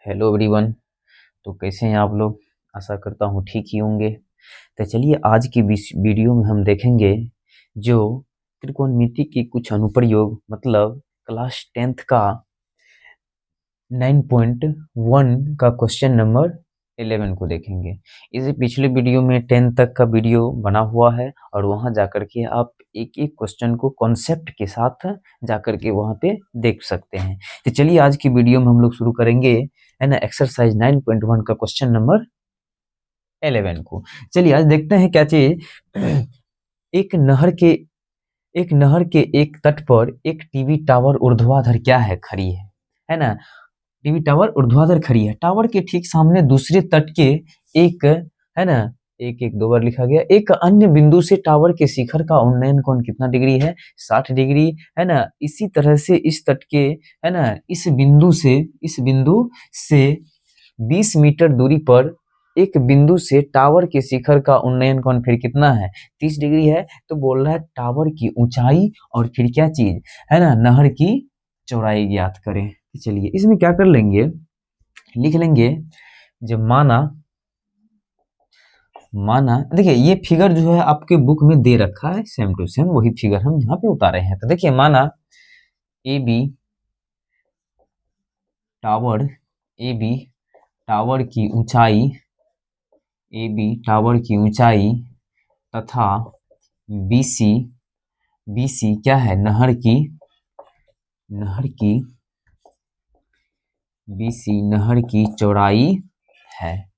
Hello everyone. तो कैसे हैं आप लोग? आशा करता हूँ ठीक ही होंगे। तो चलिए आज की वीडियो में हम देखेंगे जो त्रिकोणमिति की कुछ अनुप्रयोग मतलब क्लास 10th का 9.1 का क्वेश्चन नंबर 11 को देखेंगे। इस पिछले वीडियो में 10 तक का वीडियो बना हुआ है और वहां जाकर के आप एक एक क्वेश्चन को कॉन्सेप्ट के साथ जाकर के वहां पे देख सकते हैं। तो चलिए आज की वीडियो में हम लोग शुरू करेंगे है ना एक्सरसाइज 9.1 का क्वेश्चन नंबर 11 को। चलिए आज देखते हैं क्या चीज। एक नहर के एक तट पर एक टीवी टावर ऊर्ध्वाधर क्या है खड़ी है ना। टीवी टावर ऊर्ध्वाधर खड़ी है। टावर के ठीक सामने दूसरे तट के एक है ना, एक एक दो बार लिखा गया, एक अन्य बिंदु से टावर के शिखर का उन्नयन कोण कितना डिग्री है? 60 डिग्री है ना। इसी तरह से इस तट के है ना, इस बिंदु से 20 मीटर दूरी पर एक बिंदु से टावर के शिखर का उन्नयन कोण फिर कितना है? 30 डिग्री है। तो बोल रहा है टावर की ऊंचाई और फिर क्या चीज है ना, नहर की चौड़ाई ज्ञात करें। चलिए इसमें क्या कर लेंगे, लिख लेंगे जब माना देखिए ये फिगर जो है आपके बुक में दे रखा है, सेम टू सेम वही फिगर हम यहाँ पे उतारे हैं। तो देखिए माना ए बी टावर की ऊंचाई तथा बी सी क्या है? नहर की चौड़ाई है।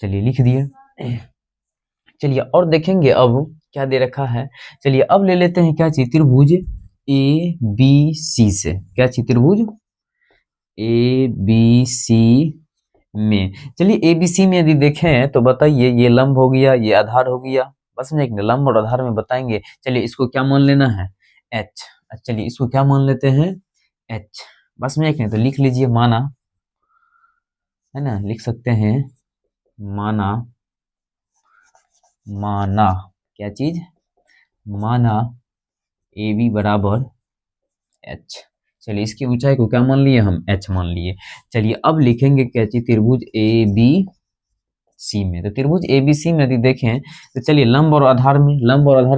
चलिए लिख दिए। चलिए और देखेंगे अब क्या दे रखा है। चलिए अब ले लेते हैं क्या चीज, त्रिभुज ए बी सी से। क्या चीज? त्रिभुज ए बी सी में। चलिए ए बी सी में यदि देखें तो बताइए ये लंब हो गया, ये आधार हो गया। बस में एक लंब और आधार में बताएंगे। चलिए इसको क्या मान लेना है? एच। चलिए इसको क्या मान लेते हैं? एच। बस में एक नहीं तो लिख लीजिए माना, है ना, लिख सकते हैं माना क्या चीज? माना ए बी बराबर एच। चलिए इसकी ऊंचाई को क्या मान लिए हम? एच मान लिए। चलिए अब लिखेंगे क्या चीज? त्रिभुज ए बी सी में। तो त्रिभुज ए बी सी में यदि देखें तो चलिए लंब और आधार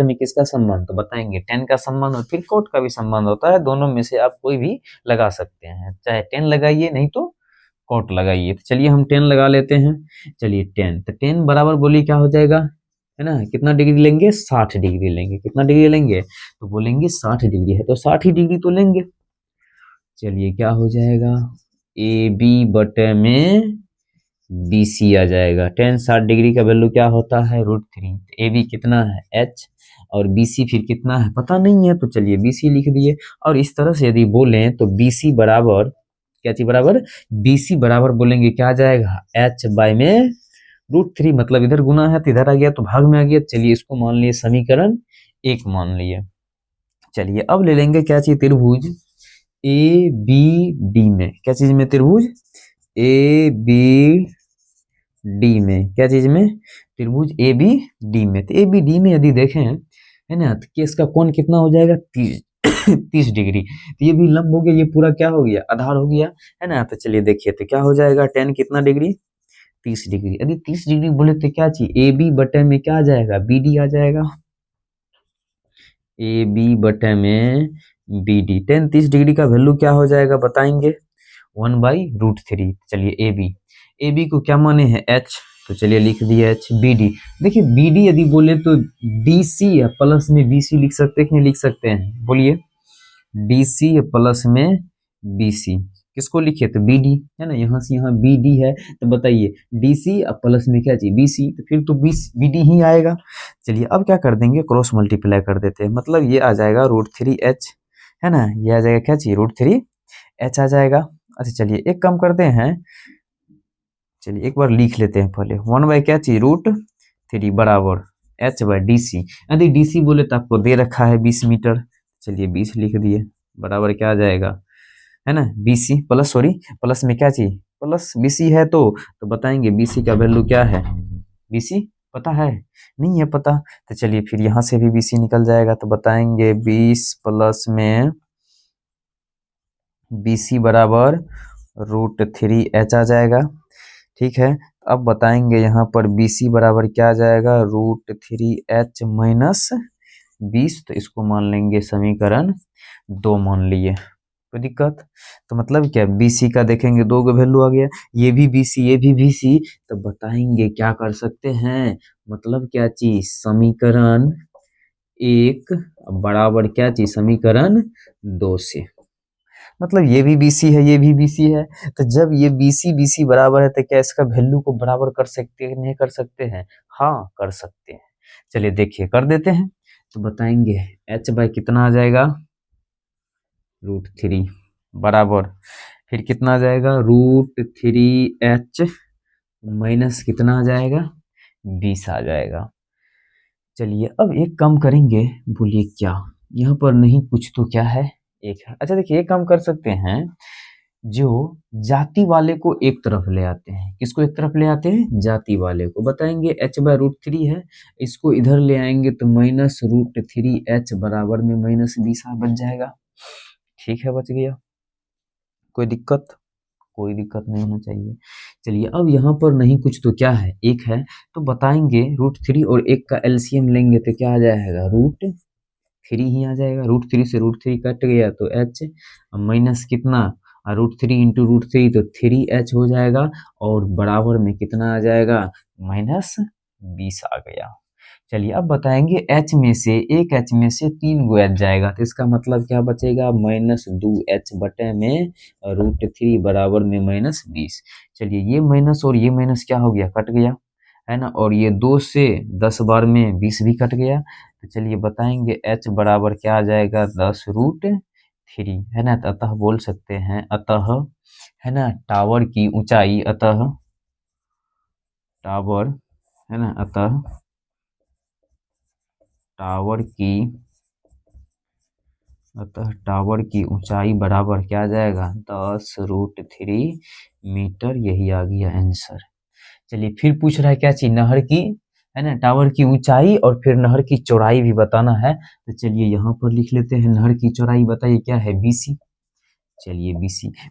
में किसका संबंध? तो बताएंगे टेन का संबंध और फिर कोट का भी संबंध होता है। दोनों में से आप कोई भी लगा सकते हैं, चाहे 10 लगाइए नहीं तो कोट लगाइए। तो चलिए हम 10 लगा लेते हैं। चलिए 10, तो 10 बराबर बोलिए क्या हो जाएगा, है ना, कितना डिग्री लेंगे? 60 डिग्री लेंगे। कितना डिग्री लेंगे? तो बोलेंगे 60 डिग्री है तो 60 ही डिग्री तो लेंगे। चलिए क्या हो जाएगा? ए बी बटे में बी सी आ जाएगा। 10 60 डिग्री का वैल्यू क्या होता है? √3। ए बी कितना है? एच। और बी सी फिर कितना है पता नहीं है, तो चलिए बी सी लिख दिए। और इस तरह से यदि बोलें तो बी सी बराबर क्या चीज बराबर? बी सी बराबर बोलेंगे क्या आ जाएगा? एच बाय में √3। मतलब इधर गुना है तो इधर आ गया तो भाग में आ गया। चलिए इसको मान लिए समीकरण 1 मान लिए। चलिए अब ले लेंगे क्या चीज? त्रिभुज ए बी डी में। क्या चीज में? त्रिभुज ए बी डी में। क्या चीज में? त्रिभुज ए बी डी में। तो ए बी डी में यदि देखें है ना, तो इसका कोण कितना हो जाएगा? 30 30 डिग्री। तो ये भी लंब हो गया, ये पूरा क्या हो गया? आधार हो गया, है ना। तो चलिए देखिए तो क्या हो जाएगा? 10 कितना डिग्री? 30 डिग्री। यदि 30 डिग्री बोले तो क्या चाहिए? ए बी बटे में क्या आ जाएगा? बी डी आ जाएगा। ए बी बटे में बी डी। 10 30 डिग्री का वैल्यू क्या हो जाएगा बताएंगे? 1/√3। चलिए ए बी को क्या माने हैं? एच। तो चलिए लिख दिया एच। बी डी देखिए बी डी यदि बोले तो डी सी है प्लस में बी सी लिख सकते हैं कि नहीं लिख सकते हैं? बोलिए डी सी प्लस में बी सी। किसको लिखे? तो बी डी, है ना। यहाँ से यहाँ बी डी है तो बताइए डी सी प्लस में क्या चाहिए? B C. तो फिर तो बी डी ही आएगा। चलिए अब क्या कर देंगे? क्रॉस मल्टीप्लाई कर देते हैं। मतलब ये आ जाएगा √3h, है ना। ये आ जाएगा क्या चाहिए? √3h आ जाएगा। अच्छा चलिए एक काम करते हैं, चलिए एक बार लिख लेते हैं पहले। 1 बाय क्या चाहिए? √3 बराबर h बाय डी सी। यदि डी सी बोले तो आपको दे रखा है 20 मीटर। चलिए 20 लिख दिए बराबर क्या आ जाएगा, है ना, BC प्लस प्लस में क्या चाहिए? प्लस BC है तो बताएंगे BC का वैल्यू क्या है? BC पता है? नहीं है पता। तो चलिए फिर यहाँ से भी BC निकल जाएगा तो बताएंगे 20 प्लस में BC बराबर √3h आ जाएगा। ठीक है, अब बताएंगे यहाँ पर BC बराबर क्या आ जाएगा, √3h माइनस 20। तो इसको मान लेंगे समीकरण 2 मान लिए। कोई दिक्कत? तो मतलब क्या, BC का देखेंगे 2 का वैल्यू आ गया, ये भी BC ये भी BC। तो बताएंगे क्या कर सकते हैं, मतलब क्या चीज, समीकरण 1 बराबर क्या चीज, समीकरण 2 से। मतलब ये भी BC है ये भी BC है, तो जब ये BC BC बराबर है तो क्या इसका वैल्यू को बराबर कर सकते हैं, नहीं कर सकते हैं? हाँ कर सकते हैं। चलिए देखिए कर देते हैं। तो बताएंगे h बाय कितना आ जाएगा, √3 बराबर, फिर कितना आ जाएगा, √3h माइनस कितना आ जाएगा, 20 आ जाएगा। चलिए अब एक काम करेंगे, बोलिए क्या, यहाँ पर नहीं कुछ तो क्या है, एक है। अच्छा देखिए एक काम कर सकते हैं, जो जाति वाले को एक तरफ ले आते हैं, किसको एक तरफ ले आते हैं, जाति वाले को। बताएंगे h बाय √3 है, इसको इधर ले आएंगे तो माइनस √3h बराबर में -20 बन जाएगा। ठीक है, बच गया। कोई दिक्कत? कोई दिक्कत नहीं होना चाहिए। चलिए अब यहाँ पर नहीं कुछ तो क्या है, एक है। तो बताएंगे √3 और 1 का एलसीएम लेंगे तो क्या आ जाएगा, √3 ही आ जाएगा। √3 से √3 कट गया तो h माइनस कितना, √3 इंटू √3 तो 3h हो जाएगा, और बराबर में कितना आ जाएगा, -20 आ गया। चलिए अब बताएंगे h में से, एक h में से 3 गो h जाएगा, तो इसका मतलब क्या बचेगा, -2h बटे में √3 बराबर में -20। चलिए ये माइनस और ये माइनस क्या हो गया, कट गया है ना, और ये 2 से 10 बार में 20 भी कट गया। तो चलिए बताएंगे h बराबर क्या आ जाएगा, 10√3 है ना। तो अतः बोल सकते हैं, अतः है ना टावर की ऊंचाई, अतः टावर है ना, अतः टावर की, अतः टावर की ऊंचाई बराबर क्या आ जाएगा, 10√3 मीटर। यही आ गया आंसर। चलिए फिर पूछ रहा है क्या चीज, नहर की, है ना, टावर की ऊंचाई और फिर नहर की चौड़ाई भी बताना है। तो चलिए यहाँ पर लिख लेते हैं, नहर की चौड़ाई बताइए क्या है, BC। चलिए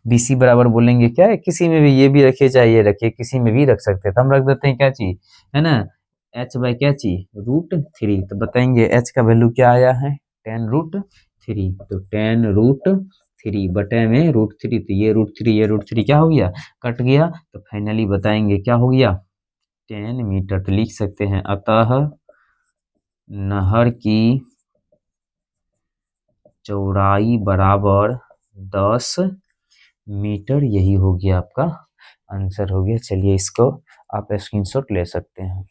BC बराबर बोलेंगे क्या है, किसी में भी ये भी रखिए चाहे ये रखिए, किसी में भी रख सकते हैं, तो हम रख देते हैं क्या चीज, है ना, h बाय क्या चीज, √3। तो बताएंगे h का वैल्यू क्या आया है, 10√3। तो 10√3 बटे में √3, तो ये √3 क्या हो गया, कट गया। तो फाइनली बताएंगे क्या हो गया, 10 मीटर। तो लिख सकते हैं, अतः नहर की चौड़ाई बराबर 10 मीटर। यही हो गया आपका आंसर हो गया। चलिए इसको आप स्क्रीनशॉट ले सकते हैं।